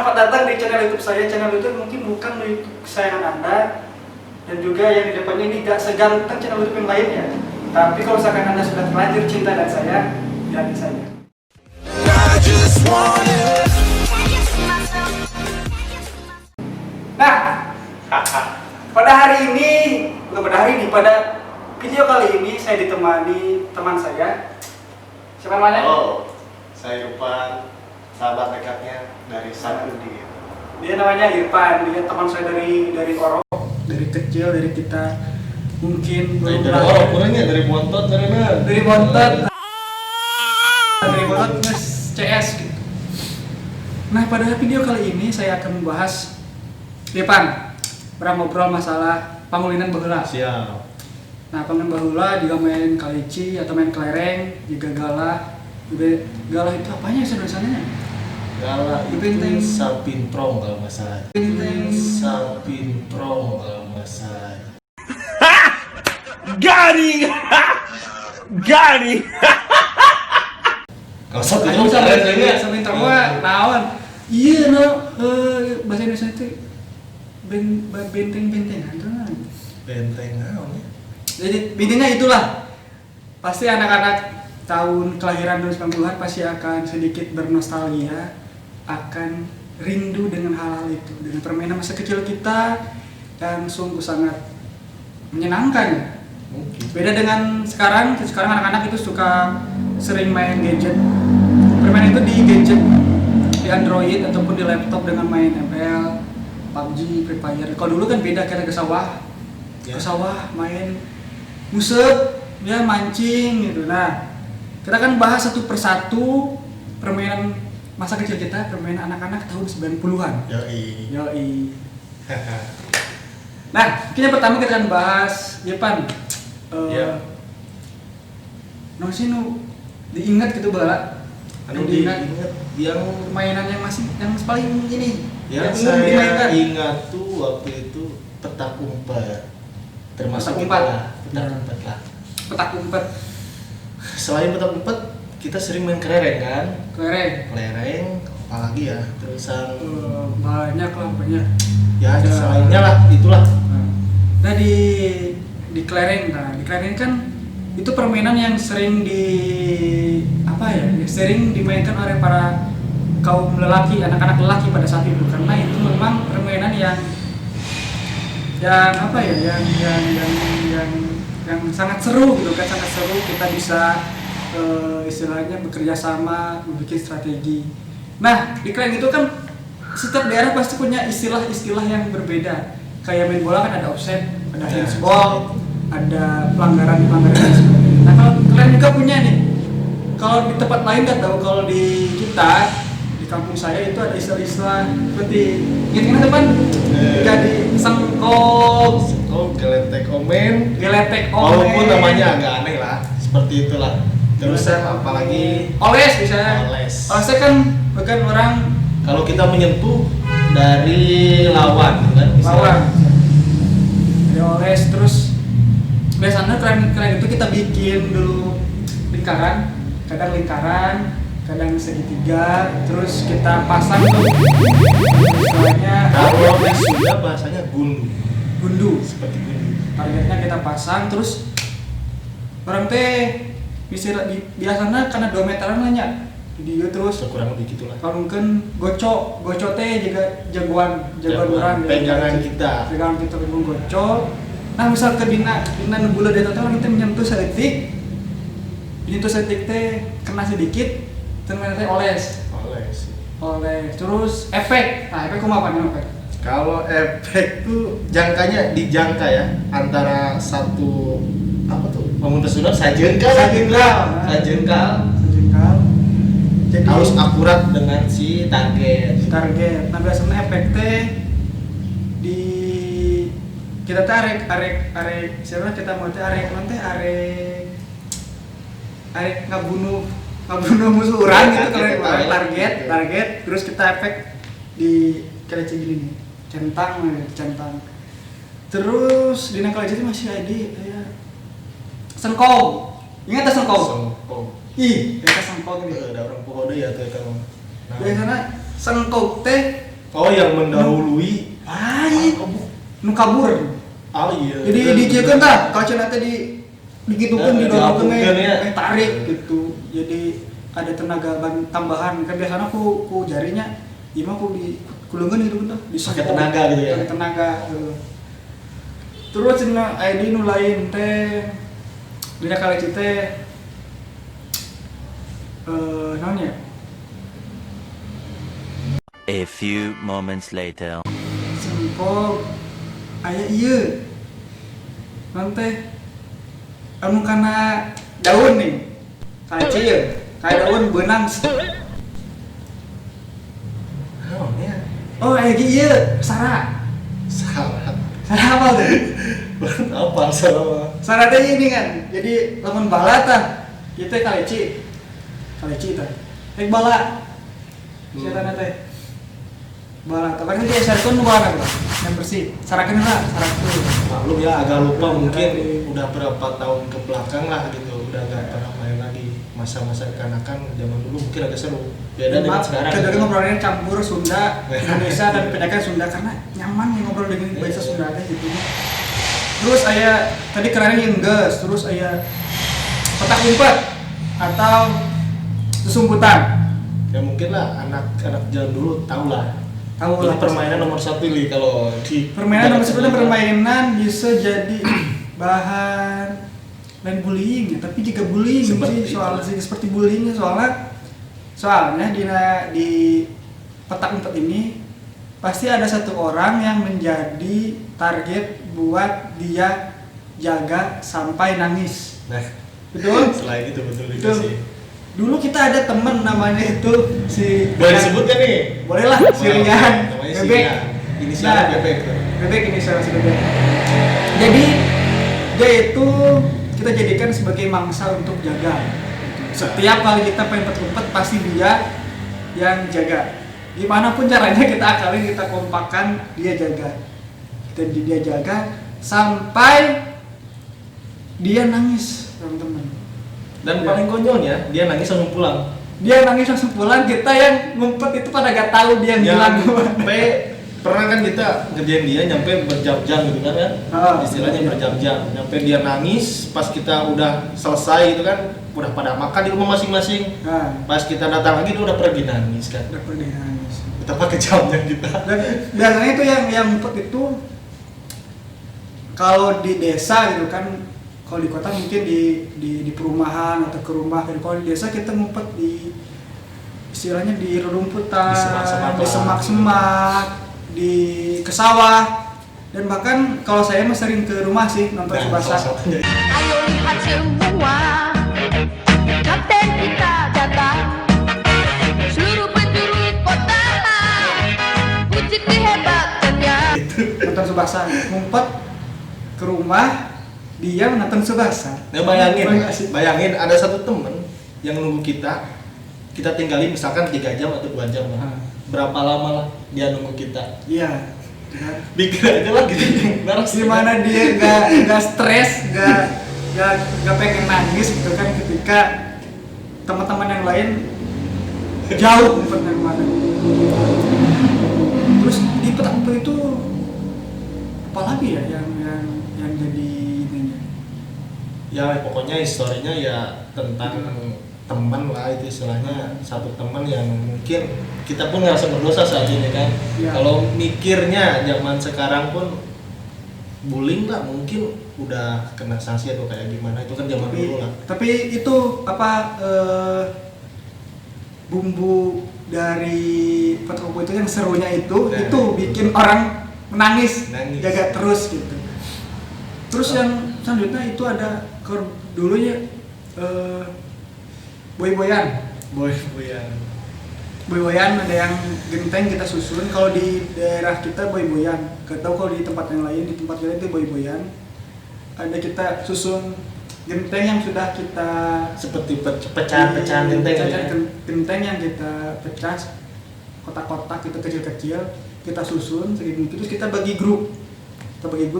selamat datang di channel YouTube saya. Channel YouTube mungkin bukan YouTube kesayangan Anda, dan juga yang di depannya ini gak seganteng channel YouTube yang lainnya. Tapi kalau misalkan Anda sudah terlanjur cinta dan saya, jadi saya. Nah, pada video kali ini saya ditemani teman saya. Siapa namanya? Halo, saya Irfan, sahabat dekatnya dari Sapudi. Dia namanya Irfan, dia teman saya dari Orok, dari kecil, dari kita mungkin belum Dari Orok, orangnya dari Bontot, dari mana? dari Bontot Mas CS gitu. Nah, pada video kali ini saya akan membahas Irfan, pernah ngobrol masalah pangulinan baheula. Siap. Nah, pangulinan baheula juga main kalici atau main kelereng, juga galah. Galah itu apanya ya tulisannya? Galah Benteng. itu Sapinprong kalau nggak salah. Benteng. Sapinprong kalau nggak salah. Garing. Kalau Ayo Sapinprong sampai Sapinprong naon? Iya, bahasa Indonesia itu benteng-bentengan kan. Benteng naon ya? Jadi intinya itulah. Pasti anak-anak tahun kelahiran 90-an pasti akan sedikit bernostalgia, akan rindu dengan hal-hal itu, dengan permainan masa kecil kita yang sungguh sangat menyenangkan ya. Mungkin. Beda dengan sekarang anak-anak itu suka sering main gadget. Permainan itu di gadget, di Android ataupun di laptop dengan main ML, PUBG, Free Fire. Kalau dulu kan beda, kita ke sawah main musik, ya mancing gitu. Nah, kita kan bahas satu persatu permainan masa kecil kita, permainan anak-anak tahun 90-an. Yoi. Nah, mungkin yang pertama kita akan bahas Irfan. Ya. No sih nu diingat gitu bala. Anu Diingat diingat yang mainan yang paling ini. yang umum saya dimainkan. ingat tuh waktu itu petak umpet. Termasuk Petak umpet. petak umpet lah. Petak umpet, Selain petak umpet, kita sering main kelereng kan? kelereng. Apalagi ya, terusan Banyak lah banyak. ya Ada. selainnya lah, itulah. Nah, di kelereng, di kelereng kan itu permainan yang sering sering dimainkan oleh para kaum lelaki, anak-anak lelaki pada saat itu, karena itu memang permainan yang sangat seru gitu kan, sangat seru. Kita bisa istilahnya bekerja sama, membuat strategi. Nah, di kelereng itu kan setiap daerah pasti punya istilah-istilah yang berbeda. Kayak main bola kan ada offset, ada handsball, ada pelanggaran dan sebagainya. Nah, kalau kalian juga punya nih, kalau di tempat lain nggak tahu, kalau di kita di kampung saya itu ada istilah-istilah seperti gini teman, jadi sengkok, Geletek omen. Walaupun namanya agak aneh lah, seperti itulah. Terus apalagi oles bisa. Olesnya kan bukan orang kalau kita menyentuh dari lawan kan? lawan. Ada oles, terus biasanya keren itu kita bikin dulu lingkaran, kadang segitiga, terus kita pasang tuh istilahnya Kalau sudah bahasanya gundu. seperti gundu. Targetnya kita pasang, terus orang teh biasanya karena 2 meteran banyak di dia, terus Kurang lebih gitulah. kalau mungkin gocok teh juga jagoan orang pegangan kita. pegangan kita gocok. Nah, misal ke dina nebula dari orang kita menyentuh sedetik teh kena sedikit, terus teh oles, terus efek. Nah, efek kumaha nih efek? Kalau efek tuh jangkanya dijangka ya, antara satu apa tuh? Pemutus sunat sajengkal. Jadi Harus akurat dengan si target. Nah, biasanya efek teh di kita teh arek siapa kita mau teh arek ngabunuh musuh orang gitu. Kalau target terus kita efek di kayak gini nih, centang. Terus di nakal aja masih ada kayak sengkong. Ingat sengkong? Ih, kita sengkong gitu. Ada orang pohon ya tuh. Biasanya sengkong teh Oh, yang mendahului. Lain. Nu kabur. Oh iya. Jadi dikieun tah, kalau cenah teh digitukeun didorongkeun ya. tarik gitu. Jadi ada tenaga tambahan kan biasanya ku jarinya ieu mah ku leungeun gitu tah, pakai tenaga gitu ya. Pakai tenaga. Terus cenah aya di nu lain teh dina kali teh naon ya? A few moments later. Sempol aya ieu. Naon teh? Anu kana daun nih. Kaci ya. Kayak daun beunang. Oh, ya. Oh, aya ge ieu, sara. Salah. Sara apa tuh? Apa salah? Sara teh ini kan. Jadi lamun bala tah, ieu teh kaleci. Kaleci teh. Rek bala. Siatana teh. Bala, tapi kan dia sarkeun nu bala tah. Yang bersih. Sarakeun lah, sarakeun. Maklum ya, agak lupa mungkin udah berapa tahun ke belakang lah gitu, udah gak pernah main lagi. Masa-masa kekanakan zaman dulu mungkin agak seru. Beda dengan sekarang. Kita dari ngobrolnya campur Sunda, Indonesia dan kebanyakan Sunda karena nyaman nih ngobrol dengan bahasa Sunda teh gitu. Terus aya tadi kerennya yang geus, terus aya petak umpet atau susumputan. Ya mungkin lah anak-anak zaman dulu tahu lah. Tahu lah permainan nomor satu nih kalau di permainan nomor satu permainan bisa jadi bahan lain bullying ya, tapi juga bullying seperti sih seperti bullyingnya soalnya di petak umpet ini pasti ada satu orang yang menjadi target buat dia jaga sampai nangis. Nah, betul? Selain itu betul juga Betul. sih. Dulu kita ada temen namanya itu si Boleh disebut kan nih? Boleh lah, si Rian, namanya Bebek. Inisialnya Bebek. Bebek ini salah si Bebek. Jadi dia itu kita jadikan sebagai mangsa untuk jaga. Setiap kali kita pengen petumpet pasti dia yang jaga. Gimana pun caranya kita akalin, kita kompakan, dia jaga. Dia jaga sampai dia nangis, teman-teman. Dan Ya. paling konyolnya dia nangis langsung pulang. Dia nangis langsung pulang, kita yang ngumpet itu pada gak tahu dia yang bilang Sampai pernah kan kita ngerjain dia nyampe berjam-jam gitu kan ya. Istilahnya berjam-jam. Nyampe dia nangis, pas kita udah selesai gitu kan, udah pada makan di rumah masing-masing. Pas kita datang lagi dia udah pergi nangis kan. Udah pergi nangis. Betapa kejamnya kita. Dan biasanya itu yang ngumpet itu kalau di desa gitu kan, kalau di kota mungkin di perumahan atau ke rumah. Kalau di desa kita ngumpet di istilahnya di rumputan, di semak-semak, di kesawah, dan bahkan kalau saya mah sering ke rumah sih nonton Tsubasa. Ayo lihat semua, kapten kita datang, seluruh penjuru kota, puji kehebatannya. Nonton Tsubasa, ngumpet ke rumah, dia menonton Tsubasa. Nah, bayangin ada satu temen yang nunggu kita tinggalin misalkan 3 jam atau 2 jam lah. Berapa lama lah dia nunggu kita? Iya. Bikin aja lah gitu. Gimana dia gak stres, gak pengen nangis gitu kan ketika teman-teman yang lain jauh ngumpetnya kemana. Terus di petak umpet itu apa lagi ya yang jadi ininya? Ya pokoknya historinya ya tentang teman lah, itu istilahnya satu teman yang mungkin kita pun ngerasa berdosa saat ini kan. Ya. Kalau mikirnya zaman sekarang pun bullying lah mungkin udah kena sanksi atau kayak gimana, itu kan zaman dulu lah. Tapi itu apa bumbu dari petak umpet itu yang serunya itu bikin orang menangis, jaga terus gitu. Terus yang selanjutnya itu ada dulunya boy-boyan ada yang genteng kita susun. Kalau di daerah kita boy-boyan, gak tahu kalau di tempat yang lain. Di tempat lain itu boy-boyan ada kita susun genteng yang sudah kita seperti pecahan-pecahan genteng ya? Genteng yang kita pecah kotak-kotak itu kecil-kecil, kita susun segini, terus kita bagi grup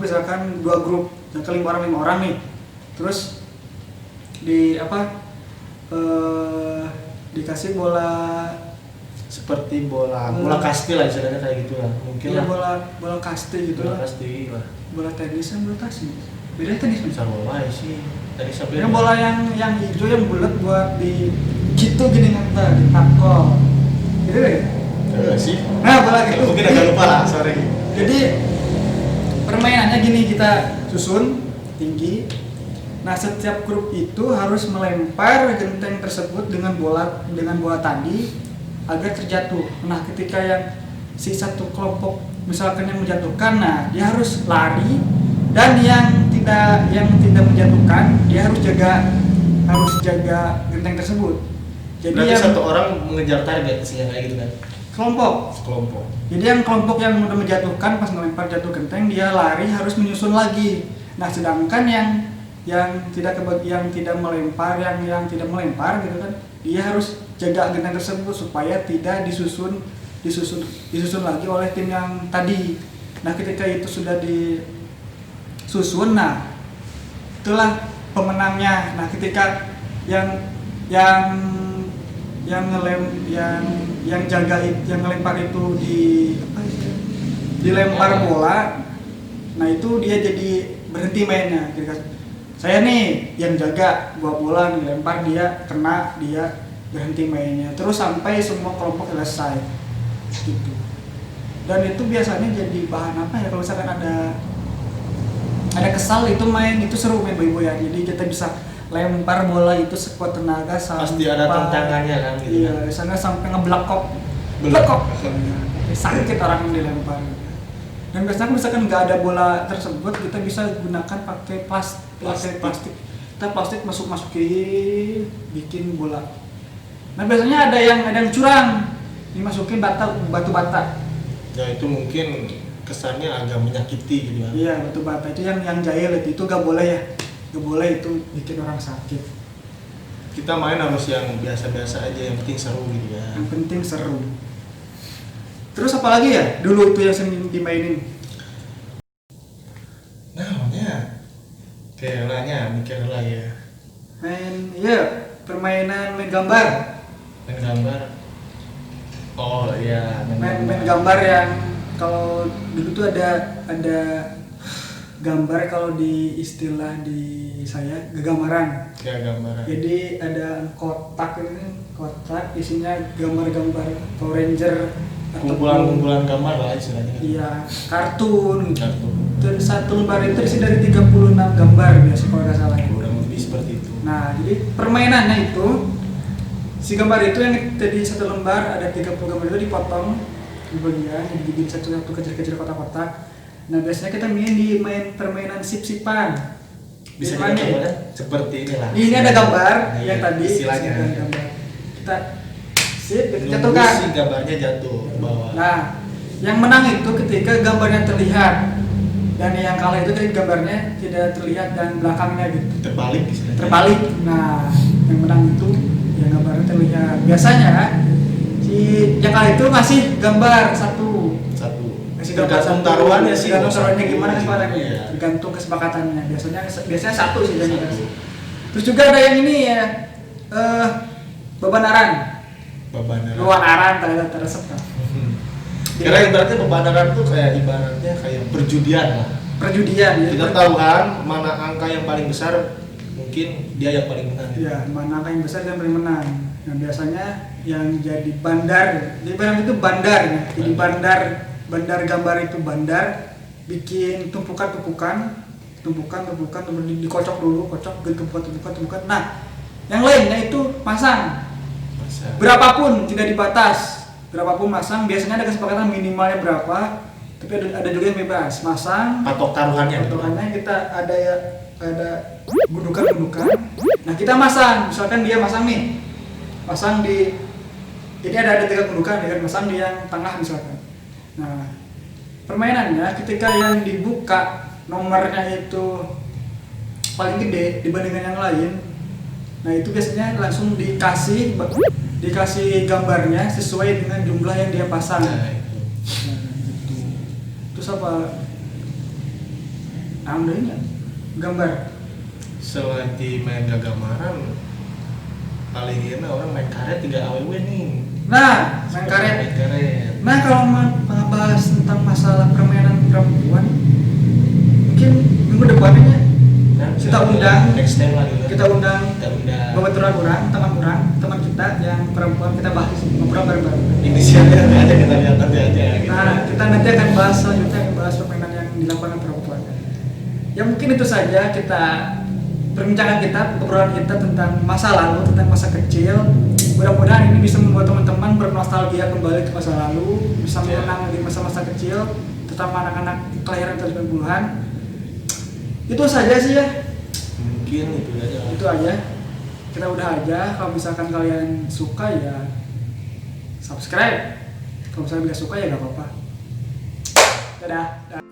misalkan 2 grup, misalkan 5 orang nih, terus dikasih bola seperti bola kasti lah istilahnya kayak gitu lah mungkin Iya, lah. bola kasti gitu Bola lah. kasti lah. Bola tenis kan bola kasti. Beda tenis Bisa bisa. bola sih. Tadi sampai Yang bola yang hijau yang bulat buat di gitu gini nanti di tackle. Gitu deh. sih. Nah, bola gitu. Mungkin agak lupa lah, sorry. Jadi permainannya gini, kita susun tinggi. Nah, setiap grup itu harus melempar genteng tersebut dengan bola tadi agar terjatuh. Nah, ketika yang si satu kelompok misalkan yang menjatuhkan, nah dia harus lari, dan yang tidak menjatuhkan dia harus jaga genteng tersebut. Jadi Berarti yang satu orang mengejar target sih kayak gitu kan. kelompok. Jadi yang kelompok yang udah menjatuhkan pas ngelempar jatuh genteng dia lari harus menyusun lagi. Nah, sedangkan yang tidak melempar gitu kan, dia harus jaga genteng tersebut supaya tidak disusun lagi oleh tim yang tadi. Nah, ketika itu sudah disusun, nah itulah pemenangnya. Nah, ketika yang ngelempar itu dilempar bola, nah itu dia jadi berhenti mainnya. Saya nih yang jaga buat bola nih, lempar dia kena, dia berhenti mainnya terus sampai semua kelompok selesai gitu. Dan itu biasanya jadi bahan apa ya, kalau misalkan ada kesal itu itu seru main boy-boyan. Jadi kita bisa lempar bola itu sekuat tenaga sampai Pasti ada tantangannya kan gitu. Iya, misalnya sampai ngeblekok. Sakit orang yang dilempar. Dan biasanya misalkan nggak ada bola tersebut, kita bisa gunakan pakai plastik. Kita plastik masukin bikin bola. Nah, biasanya ada yang curang, dimasukin batu bata. Ya itu mungkin kesannya agak menyakiti gitu kan. Iya, batu bata itu yang jahil itu nggak boleh ya. Nggak boleh, itu bikin orang sakit. Kita main harus yang biasa-biasa aja, yang penting seru gitu ya. Yang penting seru. Terus apa lagi ya dulu itu yang sering dimainin? Namanya mikir lah ya. Permainan main gambar. Main gambar. Oh iya, Main gambar yang kalau dulu tuh ada gambar, kalau di istilah di saya gegamaran. Ya gambaran. Jadi ada kotak isinya gambar-gambar Power Ranger atau Kumpulan gambar lah istilahnya. iya, kartun. Kartun. Terus satu lembar itu isi dari 36 gambar biasa kalau nggak salah. Kurang lebih seperti itu. Nah, jadi permainannya itu si gambar itu yang tadi satu lembar ada 30 gambar itu dipotong di bagian, dibikin satu kecil-kecil kotak-kotak. Nah, biasanya kita main permainan sip-sipan. Bisa Gimana kita nih? coba seperti inilah. Ini ada gambar Nah, yang iya, tadi istilahnya. gambar. Kita sip, kita Nunggu jatuhkan. si gambarnya jatuh ke bawah. Nah, yang menang itu ketika gambarnya terlihat, dan yang kalah itu ketika gambarnya tidak terlihat dan belakangnya gitu Terbalik istilahnya. terbalik. Nah, yang menang itu yang gambarnya terlihat. Biasanya si yang kalah itu ngasih gambar satu. Ngasih gambar Tergantung satu. taruhannya sih. Tergantung taruhannya Satu, gimana kesepakatannya. iya. Tergantung kesepakatannya. Biasanya satu sih yang dikasih. Terus juga ada yang ini ya, bebanaran. Bebanaran teresep kan. Karena ibaratnya pembanaran tuh ibaratnya kayak perjudian lah. Perjudian ya. Kita taruhan mana angka yang paling besar, mungkin dia yang paling menang. Ya, mana angka yang besar yang paling menang. Nah, biasanya yang jadi bandar, jadi barang itu bandar ya. Jadi bandar gambar itu bandar, bikin tumpukan dikocok dulu, tumpukan. Nah, yang lainnya itu masang. Berapapun tidak dibatas. Berapapun masang, biasanya ada kesepakatan minimalnya berapa, tapi ada juga yang bebas. Masang, Patok taruhannya. kita ada gundukan. Nah, kita masang, misalkan dia masang nih. Masang di ini ada 3 gundukan, ya kan, masang di yang tengah misalkan. Nah, permainannya ketika yang dibuka nomornya itu paling gede dibandingkan yang lain, nah itu biasanya langsung dikasih gambarnya sesuai dengan jumlah yang dia pasang. Nah, itu. Gitu. Terus apa? Ambilnya gambar. Selain di main gagamaran, paling enak orang main karet 3 AWW nih. Nah, main karet. Main karet. Nah, kalau bahas tentang masalah permainan perempuan, mungkin minggu depannya kita undang, next time lah gitu. kita undang undang teman kita yang perempuan, kita bahas ngobrol bareng-bareng. inisialnya nanti aja kita lihat nanti aja gitu. Nah, kita nanti akan bahas selanjutnya, akan bahas permainan yang dilakukan perempuan. Ya mungkin itu saja kita perbincangan kita, obrolan kita tentang masa lalu, tentang masa kecil. Mudah-mudahan ini bisa membuat teman-teman bernostalgia kembali ke masa lalu, bisa mengenang di masa-masa kecil, terutama anak-anak kelahiran tahun 90-an. Itu saja sih ya. Mungkin itu aja. Itu aja. Kita udah aja. Kalau misalkan kalian suka ya subscribe. Kalau misalkan nggak suka ya nggak apa-apa. Dadah.